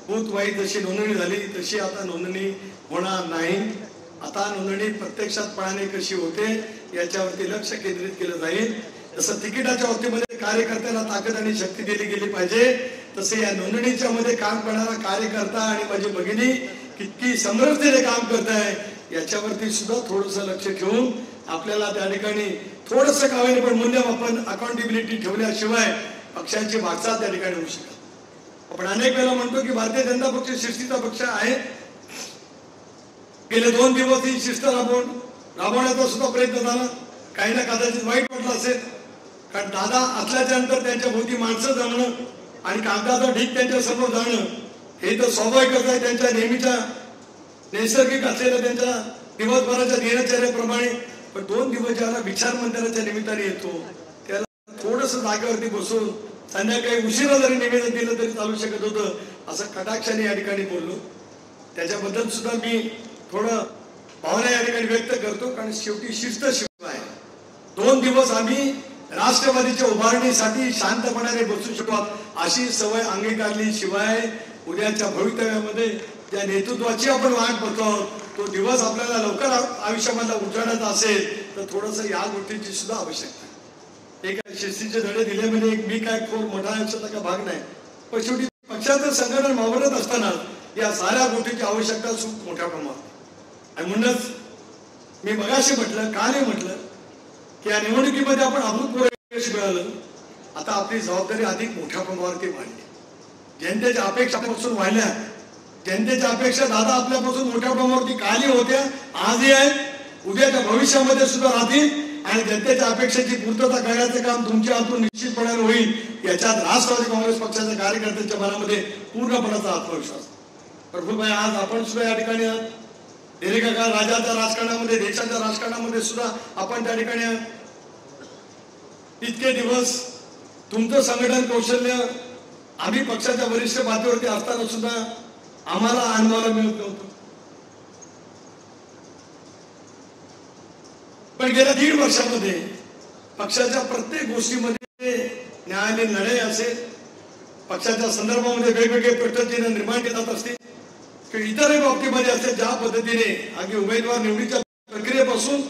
बूथ वाईज जशी नोंदणी झाली तशी आता नोंदणी होणार नाही. आता नोंदणी प्रत्यक्षात पळाने कशी होते याच्यावरती लक्ष केंद्रित केलं जाईल. जसं तिकिटाच्या बाबतीमध्ये कार्यकर्त्याला ताकद आणि शक्ती दिली गेली पाहिजे तसे या नोंदणीच्या मध्ये काम करणारा कार्यकर्ता आणि माझी भगिनी किती समर्थतेने काम करत आहे याच्यावरती सुद्धा थोडंसं लक्ष ठेवून आपल्याला त्या ठिकाणी थोडंसं कावेने पण मूल्यमापन अकाउंटेबिलिटी ठेवल्याशिवाय पक्षाची वाटचाल त्या ठिकाणी होऊ शकत. आपण अनेक वेळेला म्हणतो की भारतीय जनता पक्ष शिस्तीचा पक्ष आहे. गेले 2 दिवस ही शिस्त राबवण्याचा सुद्धा प्रयत्न झाला. काहींना कदाचित वाईट वाटलं असेल, कारण दादा असल्याच्या नंतर त्यांच्या भोवती माणसं जमणं आणि कागदाचा ढीक त्यांच्या समोर जाणं हे तर स्वाभाविकच आहे त्यांच्या नेहमीच्या नैसर्गिक असलेल्या त्यांच्या दिवसभराच्या दिनचर्याप्रमाणे. पण 2 दिवस ज्याला विचार मंदिराच्या निमित्ताने येतो त्याला थोडस जागेवरती बसून संध्याकाळी उशिरा जरी निवेदन दिलं तरी चालू शकत होतं असं कटाक्षाने या ठिकाणी बोललो. त्याच्याबद्दल सुद्धा मी थोडं भावना या ठिकाणी व्यक्त करतो, कारण शेवटी शिस्त शिवाय 2 दिवस आम्ही राष्ट्रवादीच्या उभारणीसाठी शांतपणाने बसू शकतो अशी सवय अंगीकारली शिवाय उद्याच्या भवितव्यामध्ये ज्या नेतृत्वाची आपण वाट बघतो तो दिवस आपल्याला लवकर आयुष्यामधला उजाडायचा असेल तर थोडस या गोष्टीची सुद्धा आवश्यकता आहे. एक शिस्तीचे धडे दिले म्हणजे मी काय खूप मोठा आयुष्याचा भाग नाही, पण शेवटी पक्षाचं संघटन वावरत असताना या साऱ्या गोष्टीची आवश्यकता खूप मोठ्या प्रमाणात. आणि म्हणूनच मी मगाशी म्हटलं, का नाही म्हटलं की या निवडणुकीमध्ये आपण अभूतपूर्व यश मिळालं. आता आपली जबाबदारी अधिक मोठ्या प्रमाणावरती वाढली. जनतेच्या अपेक्षा आपल्यापासून वाढल्या. जनतेच्या अपेक्षा दादा आपल्यापासून मोठ्या प्रमाणावरती काली होत्या, आजही आहेत, उद्याच्या भविष्यामध्ये सुद्धा राहतील. आणि जनतेच्या अपेक्षेची पूर्तता करण्याचं काम तुमच्या हातून निश्चितपणे होईल याच्यात राष्ट्रवादी काँग्रेस पक्षाच्या कार्यकर्त्यांच्या मनामध्ये पूर्णपणाचा आत्मविश्वास. प्रफुल्लभाई, आज आपण सुद्धा या ठिकाणी आहात. दीर्घकाळ राज्याच्या राजकारणामध्ये, देशाच्या राजकारणामध्ये सुद्धा आपण त्या ठिकाणी आहात. इतके दिवस तुमचं संघटन कौशल्य आम्ही पक्षाच्या वरिष्ठ पातळीवरती असताना सुद्धा आम्हाला अनुभवायला मिळत नव्हतं. पण गेल्या 1.5 वर्षामध्ये पक्षाच्या प्रत्येक गोष्टीमध्ये न्यायालयीन लढाई असेल, पक्षाच्या संदर्भामध्ये वेगवेगळे प्रश्नचिन्ह निर्माण केले असतील किंवा इतरही बाबतीमध्ये असेल, ज्या पद्धतीने अगदी उमेदवार निवडीच्या प्रक्रियेपासून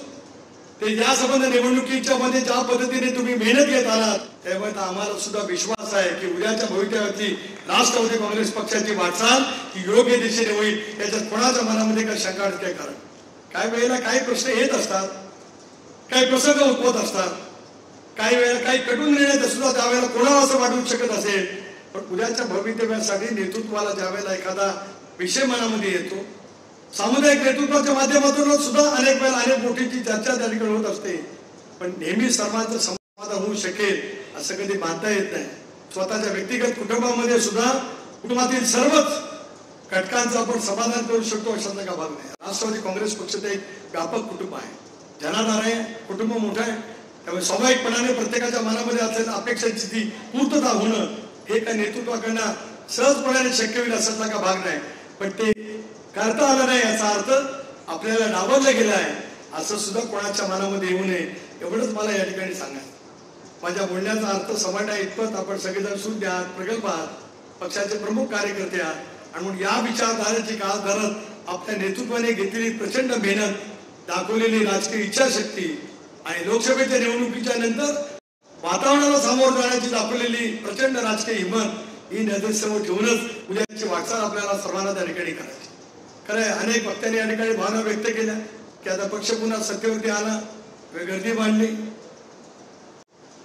ते या संबंध निवडणुकीच्या मध्ये ज्या पद्धतीने तुम्ही मेहनत घेत आलात त्यामुळे आम्हाला सुद्धा विश्वास आहे की उद्याच्या भवितव्याची राष्ट्रवादी काँग्रेस पक्षाची वाटचाल ही योग्य दिशेने होईल. याच्यात कोणाच्या मनामध्ये काही शंका काय कारण. काही वेळेला काही प्रश्न येत असतात, काही प्रसंग उद्भवत असतात, काही वेळेला काही कटून निर्णय सुद्धा त्यावेळेला कोणाला असं वाटू शकत असेल, पण उद्याच्या भवितव्यासाठी नेतृत्वाला ज्यावेळेला एखादा विषय मनामध्ये येतो, सामुदायिक नेतृत्वाच्या माध्यमातून सुद्धा अनेक वेळा अनेक गोष्टींची चर्चा त्या ठिकाणी होत असते, पण नेहमी सर्वांचं समाधान होऊ शकेल असं कधी मानता येत नाही. स्वतःच्या व्यक्तिगत कुटुंबामध्ये सुद्धा कुटुंबातील सर्वच घटकांचं आपण समाधान करू शकतो अशातला का भाग नाही. राष्ट्रवादी काँग्रेस पक्षाचं एक व्यापक कुटुंब आहे, जनाधार आहे, कुटुंब मोठं आहे. त्यामुळे स्वाभाविकपणाने प्रत्येकाच्या मनामध्ये असलेल्या अपेक्षांची ती पूर्तता होणं हे काय नेतृत्वाकडनं सहजपणाने शक्य होईल असातला का भाग नाही. पण ते करता आलं नाही याचा अर्थ आपल्याला डावललं गेलं आहे असं सुद्धा कोणाच्या मनामध्ये येऊ नये एवढंच मला या ठिकाणी सांगायचं. माझ्या बोलण्याचा अर्थ समजण्या इतपत आपण सगळेजण शुद्ध आहात, प्रगल्भ आहात, पक्षाचे प्रमुख कार्यकर्ते आहात आणि म्हणून या विचारधारेची काळ धरत आपल्या नेतृत्वाने घेतलेली प्रचंड मेहनत, दाखवलेली राजकीय इच्छाशक्ती आणि लोकसभेच्या निवडणुकीच्या नंतर वातावरणाला सामोरं जाण्याची दाखवलेली प्रचंड राजकीय हिंमत ही नजरेसमोर ठेवूनच उद्याची वाटचाल आपल्याला सर्वांना त्या ठिकाणी करायची. खरं आहे, अनेक वक्त्यांनी या ठिकाणी भावना व्यक्त केल्या की आता पक्ष पुन्हा सत्तेवरती आला, गर्दी मांडली.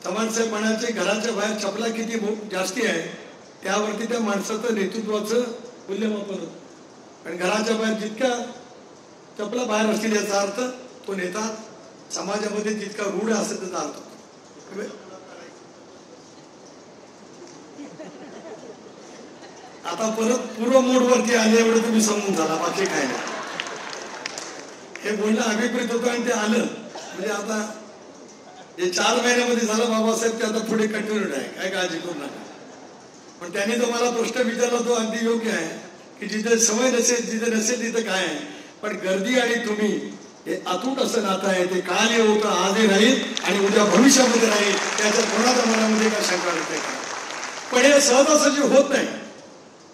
तमानसाहेब म्हणायचे घराच्या बाहेर चपला किती जास्ती आहे त्यावरती त्या माणसाचं नेतृत्वाचं मूल्यमापन होतं. आणि घराच्या बाहेर जितक्या चपला बाहेर असतील याचा अर्थ तो नेता समाजामध्ये जितका रूढ असेल त्याचा अर्थ. आता परत पूर्व मोडवरती आले एवढं तुम्ही समजून झाला, बाकी काय नाही. हे बोलणं अभिप्रेत होतं आणि ते आलं म्हणजे आता जे 4 महिन्यामध्ये झालं बाबासाहेब ते आता पुढे कंटिन्यूड आहे, काय काळजी करू नका. पण त्यांनी जो मला प्रश्न विचारला तो अगदी योग्य आहे की जिथे सवय नसेल जिथे नसेल तिथे काय आहे. पण गर्दी आणि तुम्ही हे अतूट असं नातं आहे, ते काल हे होतं आजही राहील आणि उद्या भविष्यामध्ये राहील, त्याच्या कोणाच्या मनामध्ये काय शंका येते का. पण हे सहजासहजी होत नाही.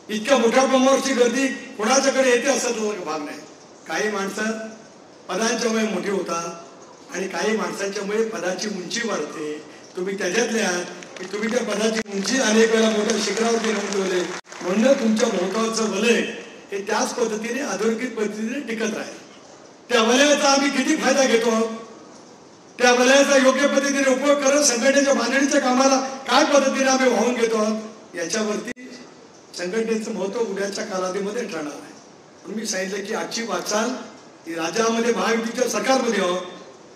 इतक्या मोठ्या प्रमाणावरची गर्दी कोणाच्याकडे येते असं भाग नाही. काही माणसं पदांच्या मुळे मोठी होतात आणि काही माणसांच्या मुळे पदाची उंची वाढते. तुम्ही त्याच्यातले आहात की तुम्ही त्या पदाची उंची अनेक वेळा मोठ्या शिखरावरती नेऊन ठेवले म्हणून तुमच्या भोवतालचं वलय हे त्याच पद्धतीने अधोरेखित पद्धतीने टिकत राहील. त्या वलयाचा आम्ही किती फायदा घेतो आहोत, त्या वलयाचा योग्य पद्धतीने उपयोग करत संघटनेच्या बांधणीच्या कामाला काय पद्धतीने आम्ही वाहून घेतो आहोत याच्यावरती संघटनेचं महत्व उद्याच्या कालावधीमध्ये ठरणार आहे. म्हणून मी सांगितलं की आजची वाटचाल ही राज्यामध्ये महायुतीच्या सरकारमध्ये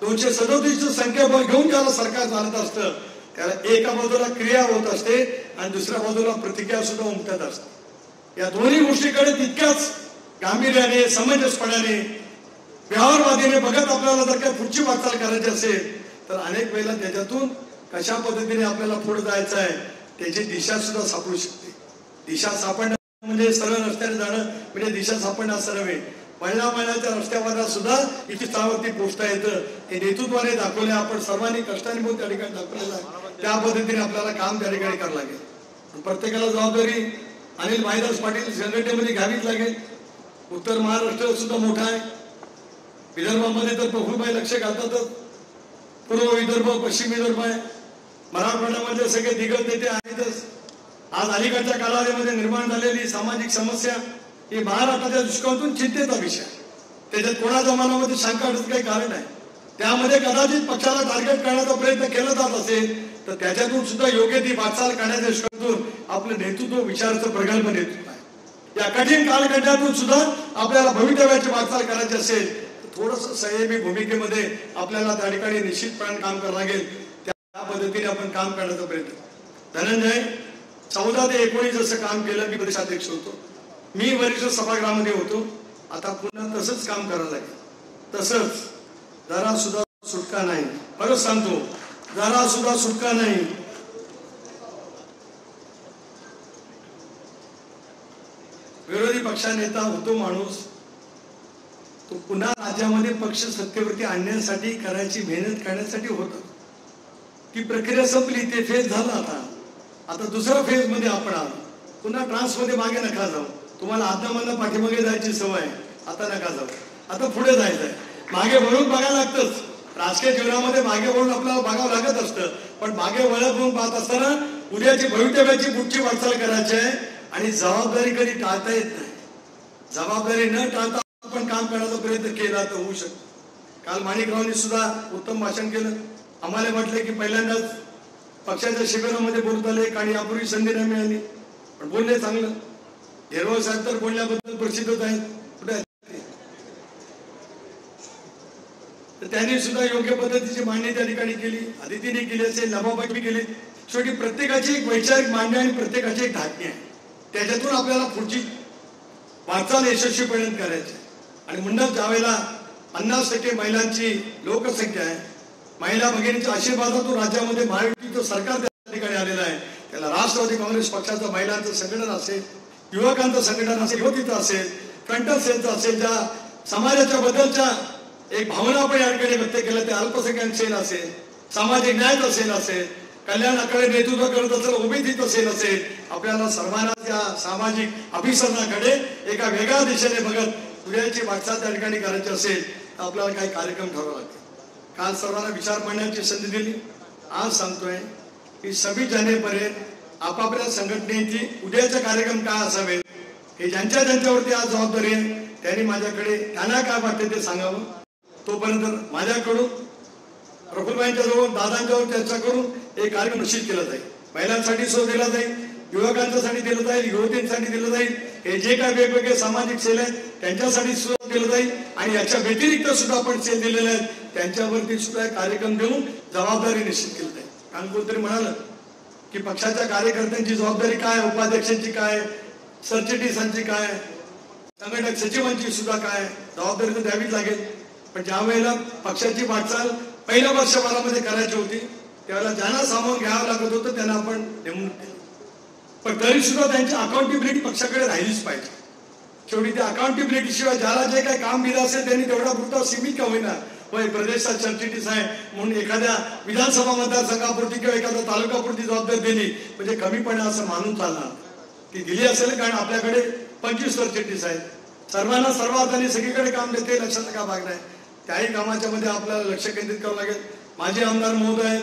237 संख्या घेऊन ज्याला सरकार चालत असतं त्याला एका बाजूला क्रिया होत असते आणि दुसऱ्या बाजूला प्रतिक्रिया सुद्धा उमटत असते. या दोन्ही गोष्टीकडे तितक्याच गांभीर्याने समंजसपणाने व्यवहारवादीने बघत आपल्याला जर काही पुढची वाटचाल करायची असेल तर अनेक वेळेला त्याच्यातून कशा पद्धतीने आपल्याला पुढे जायचं आहे त्याची दिशा सुद्धा सापडू शकते. दिशा सापडणं म्हणजे सरळ रस्त्याने जाणं म्हणजे दिशा सापडणं असं नव्हे. महिन्याच्या रस्त्यावर सुद्धा इथे स्थानावरती पोहोचता येतं. हे नेतृत्वाने दाखवले, आपण सर्वांनी कष्टाने बोलून त्या ठिकाणी दाखवलेलं आहे. त्या पद्धतीने आपल्याला काम त्या ठिकाणी करावं लागेल. प्रत्येकाला जबाबदारी अनिल भाईदास पाटील संघटनेमध्ये घ्यावीच लागेल. उत्तर महाराष्ट्र सुद्धा मोठा आहे, विदर्भामध्ये तर प्रफुल्लभाई लक्ष घालतातच. पूर्व विदर्भ, पश्चिम विदर्भ आहे, मराठवाड्यामध्ये सगळे दिग्गज नेते आहेतच. आज अलीकडच्या कालावधीमध्ये निर्माण झालेली सामाजिक समस्या ही महाराष्ट्राच्या दृष्टिकोनातून चिंतेचा विषय. त्याच्यात कोणाच्या मनामध्ये शंका काही कारण आहे. त्यामध्ये कदाचित पक्षाला टार्गेट करण्याचा प्रयत्न केला जात असेल तर त्याच्यातून सुद्धा योग्य ती वाटचाल करण्याच्या दृष्टिकोनातून आपलं नेतृत्व विचाराचं प्रगल्भ नेतृत्व आहे. या कठीण कालखंडातून सुद्धा आपल्याला भवितव्याची वाटचाल करायची असेल तर थोडंसं संयमी भूमिकेमध्ये आपल्याला त्या ठिकाणी निश्चितपणे काम करावं लागेल. त्या पद्धतीने आपण काम करण्याचा प्रयत्न. धनंजय 14 ते 19 असं काम केलं. मी प्रदेशाध्यक्ष होतो, मी वरिष्ठ सभागृहामध्ये होतो. आता पुन्हा तसंच काम करायला लागेल. तसंच जरा सुद्धा सुटका नाही, खरंच सांगतो, जरा सुद्धा सुटका नाही. विरोधी पक्षनेता होतो माणूस, तो पुन्हा राज्यामध्ये पक्ष सत्तेवरती आणण्यासाठी करायची मेहनत करण्यासाठी होता. ती प्रक्रिया संपली, ते फेज झालं. आता दुसऱ्या फेज मध्ये आपण आलो. पुन्हा ट्रान्स मध्ये मागे नका जाऊ. तुम्हाला आत्मामधनं पाठीमागे जायची सवय, आता नका जाऊ. आता पुढे जायचंय. मागे वळून बघायला लागतंच. राजकीय जीवनामध्ये मागे वळून आपल्याला बघावं लागत असतं. पण मागे वळत म्हणून पाहत असताना उद्याची भवितव्याची पुढची वाटचाल करायची आहे आणि जबाबदारी कधी टाळता येत नाही. जबाबदारी न टाळता आपण काम करण्याचा प्रयत्न केला तर होऊ शकतो. काल माणिकरावांनी सुद्धा उत्तम भाषण केलं. आम्हाला म्हटलं की पहिल्यांदाच पक्षाच्या शिबिरामध्ये बोलत आले आणि यापूर्वी संधी नाही मिळाली. पण बोलणे चांगलं. हिरवळ साहेब तर बोलण्याबद्दल प्रसिद्धच आहेत. कुठे तर त्यांनी सुद्धा योग्य पद्धतीची मांडणी त्या ठिकाणी केली. आदितीने केली असेल, नभाबाई केली. शेवटी प्रत्येकाची एक वैचारिक मांडणी आणि प्रत्येकाची एक धाटणी आहे. त्याच्यातून आपल्याला पुढची वाटचाल यशस्वीपणे करायची. आणि म्हणून ज्यावेळेला 50% महिलांची लोकसंख्या आहे, महिला भगिनीच्या आशीर्वादातून राज्यामध्ये महायुतीचं सरकार त्या ठिकाणी आलेलं आहे. त्याला राष्ट्रवादी काँग्रेस पक्षाचं महिलांचं संघटन असेल, युवकांचं संघटन असेल, युवतीचं असेल, कंटक सेलचं असेल, ज्या समाजाच्या बद्दलच्या एक भावना आपण या ठिकाणी व्यक्त केल्या, ते अल्पसंख्याक सेल असेल, सामाजिक न्याय सेल असेल, कल्याणाकडे नेतृत्व करत असेल, ओबीसीचं सेल असेल, आपल्याला सर्वांना त्या सामाजिक अभिसरणाकडे एका वेगळ्या दिशेने बघत उद्याची वाटचाल त्या ठिकाणी करायची असेल तर आपल्याला काही कार्यक्रम ठरवावे लागतील. काल सर्वांना विचार मांडण्याची संधी दिली. आज सांगतोय की 26 जानेवारीपर्यंत आपापल्या संघटनेची उद्याचे कार्यक्रम काय असावेत हे ज्यांच्या ज्यांच्यावरती आज जबाबदारी आहे त्यांनी माझ्याकडे त्यांना काय वाटते ते सांगावं. तोपर्यंत माझ्याकडून प्रफुल्लबाईंच्या जवळ, दादांच्यावर चर्चा करून एक कार्यक्रम निश्चित केला जाईल. महिलांसाठी सुद्धा दिला जाईल, युवकांच्यासाठी दिलं जाईल, युवतींसाठी दिलं जाईल. हे जे काय वेगवेगळे सामाजिक सेल आहेत त्यांच्यासाठी सुद्धा दिलं जाईल. आणि याच्या व्यतिरिक्त सुद्धा आपण सेल दिलेले आहेत त्यांच्यावरती सुद्धा कार्यक्रम देऊन जबाबदारी निश्चित केली जाईल. कारण कोणतरी म्हणालं की पक्षाच्या कार्यकर्त्यांची जबाबदारी काय, उपाध्यक्षांची काय, सरचिटणीसांची काय, संघटक सचिवांची सुद्धा काय जबाबदारी तर द्यावीच लागेल. पण ज्या वेळेला पक्षाची वाटचाल पहिल्या वर्षभरामध्ये करायची होती त्यावेळेला ज्यांना सामावून घ्यावं लागत होतं त्यांना आपण नेमणूक केली. पण तरी सुद्धा त्यांची अकाउंटेबिलिटी पक्षाकडे राहिलीच पाहिजे. शेवटी त्या अकाउंटेबिलिटी शिवाय ज्याला जे काही काम दिलं असेल त्यांनी तेवढा पुरता सीमित का होईना प्रदेशचा सरचिटणीस आहे म्हणून एखाद्या विधानसभा मतदारसंघापुरती किंवा एखाद्या तालुकापुरती जबाबदारी दिली म्हणजे कमीपणा असं मानून चालणार. ती दिली असेल कारण आपल्याकडे 25 सरचिटणीस आहेत. सर्वांना सर्व अर्थाने सगळीकडे काम देते, लक्षात का भाग नाही. त्याही कामाच्या मध्ये आपल्याला लक्ष केंद्रित करावं लागेल. माझे आमदार महोदय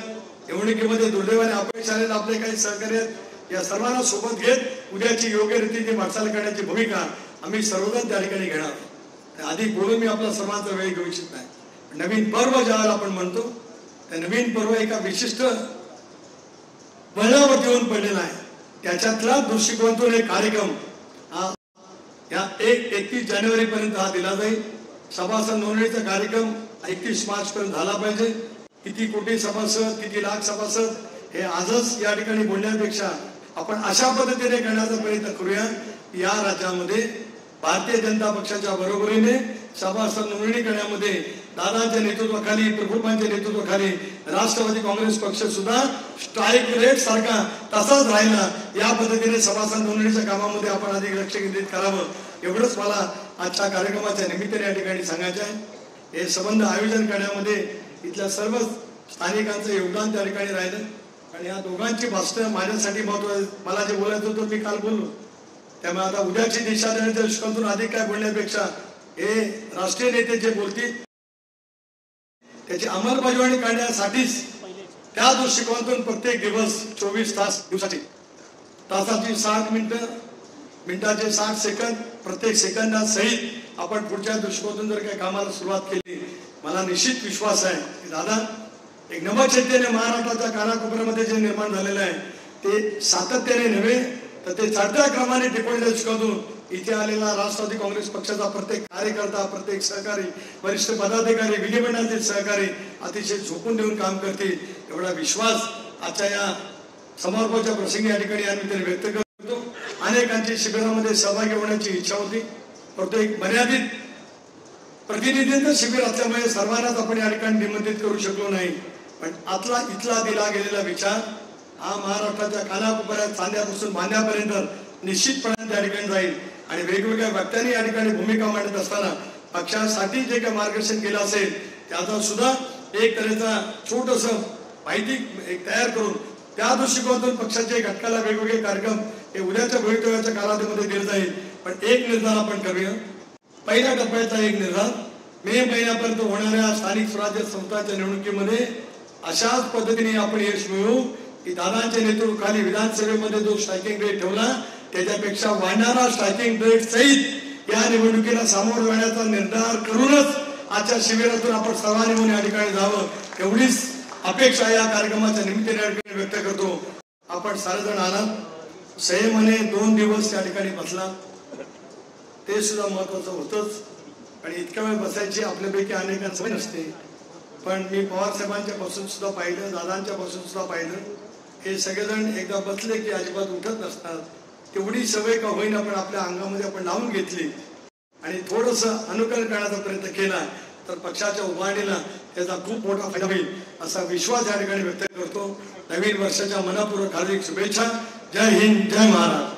निवडणुकीमध्ये दुर्दैवाने अपयश आलेले आपले काही सहकारी आहेत. या सर्वांना सोबत घेत उद्याची योग्य रीतीने वाटचाल करण्याची भूमिका आम्ही सर्वजण त्या ठिकाणी घेणार. अधिक बोलून मी आपला सर्वांचा वेळ घेऊ इच्छित नाही. नवीन पर्व ज्यावेळेला आपण म्हणतो त्या नवीन पर्व एका विशिष्ट वळणावर येऊन पडलेला आहे. त्याच्यातला दृष्टिकोनातून एक कार्यक्रम हा या 31 जानेवारी पर्यंत हा दिला जाईल. सभासद नोंदणीचा कार्यक्रम 31 मार्च पर्यंत झाला पाहिजे. किती कोटी सभासद, किती लाख सभासद हे आजच या ठिकाणी बोलण्यापेक्षा आपण अशा पद्धतीने करण्याचा प्रयत्न करूया. या राज्यामध्ये भारतीय जनता पक्षाच्या बरोबरीने सभासद नोंदणी करण्यामध्ये दादांच्या नेतृत्वाखाली, प्रफुल्लबाईंच्या नेतृत्वाखाली राष्ट्रवादी काँग्रेस पक्ष सुद्धा स्ट्राईक रेट सारखा तसाच राहिला. या पद्धतीने सभासद नोंदणीच्या कामामध्ये आपण अधिक लक्ष केंद्रित करावं एवढंच मला आजच्या कार्यक्रमाच्या निमित्ताने या ठिकाणी सांगायचं आहे. हे संबंध आयोजन करण्यामध्ये इथल्या सर्व स्थानिकांचं योगदान त्या ठिकाणी राहिलं. आणि या दोघांची भाषणं माझ्यासाठी महत्त्वाचं. मला जे बोलायचं होतं मी काल बोललो. त्यामुळे आता उद्याची दिशा देण्याच्या दृष्टिकोनातून अधिक काय बोलण्यापेक्षा हे राष्ट्रीय नेते जे बोलतील त्याची अंमलबजावणी करण्यासाठीच त्या दृष्टिकोनातून प्रत्येक दिवस 24 तास, दिवसाची तासाची 60 मिनिटं, मिनिटाचे 60 सेकंद, प्रत्येक सेकंदासहित आपण पुढच्या दृष्टिकोनातून जर काही कामाला सुरुवात केली मला निश्चित विश्वास आहे की दादा एक नवचैतन्य महाराष्ट्राच्या कानाकोपऱ्यामध्ये जे निर्माण झालेलं आहे ते सातत्याने नव्हे तर ते चढत्या क्रमाने टिकवण्याच्या दृष्टिकोनातून इथे आलेला राष्ट्रवादी काँग्रेस पक्षाचा प्रत्येक कार्यकर्ता, प्रत्येक सहकारी, वरिष्ठ पदाधिकारी, विधिमंडळातील सहकारी अतिशय झोकून देऊन काम करतील एवढा विश्वास आजच्या या समारोपाच्या प्रसंगी या ठिकाणी आम्ही व्यक्त करतो. अनेकांची शिबिरामध्ये सहभागी होण्याची इच्छा होती परंतु एक मर्यादित प्रतिनिधींचं शिबिर असल्यामुळे सर्वांनाच आपण या ठिकाणी निमंत्रित करू शकलो नाही. पण इथला दिला गेलेला विचार हा महाराष्ट्राच्या कानाकोपऱ्यात चांद्यापासून बांध्यापर्यंत निश्चितपणे त्या ठिकाणी जाईल. आणि वेगवेगळ्या व्यक्तींनी या ठिकाणी भूमिका मांडत असताना पक्षासाठी जे काही मार्गदर्शन केलं असेल त्याचा सुद्धा एक तऱ्हेचा छोटस माहिती एक तयार करून त्या दृष्टिकोनातून पक्षाच्या घटकाला वेगवेगळे कार्यक्रम हे उद्याच्या भवितव्याच्या कालावधीमध्ये दिले जाईल. पण एक निर्धार आपण करूया. पहिल्या टप्प्याचा एक निर्धार मे महिन्यापर्यंत होणाऱ्या स्थानिक स्वराज्य संस्थांच्या निवडणुकीमध्ये अशाच पद्धतीने आपण यश मिळवू की दादांच्या नेतृत्वाखाली विधानसभेमध्ये जो स्ट्रायकिंग रेट ठेवला त्याच्यापेक्षा वाढणारा स्ट्रायकिंग रेट सहित या निवडणुकीला सामोरं जाण्याचा निर्धार करूनच आजच्या शिबिरातून आपण सर्वांनी म्हणून या ठिकाणी जावं एवढीच अपेक्षा या कार्यक्रमाच्या निमित्ताने व्यक्त करतो. आपण सारेजण आलात संयमाने 2 दिवस त्या ठिकाणी बसला, ते सुद्धा महत्वाचं होतंच. आणि इतक्या वेळ बसायची आपल्यापैकी अनेकांना सवय नसते. पण मी पवार साहेबांच्या पासून सुद्धा पाहिलं, दादांच्या पासून सुद्धा पाहिलं, हे सगळेजण एकदा बसले की अजिबात उठत नसतात. तेवढी सवय का होईना पण आपल्या अंगामध्ये आपण लावून घेतली आणि थोडंसं अनुकरण करण्याचा प्रयत्न केला तर पक्षाच्या उभारणीला त्याचा खूप मोठा फायदा होईल असा विश्वास या ठिकाणी व्यक्त करतो. नवीन वर्षाच्या मनापूर्वक हार्दिक शुभेच्छा. जय हिंद, जय महाराष्ट्र.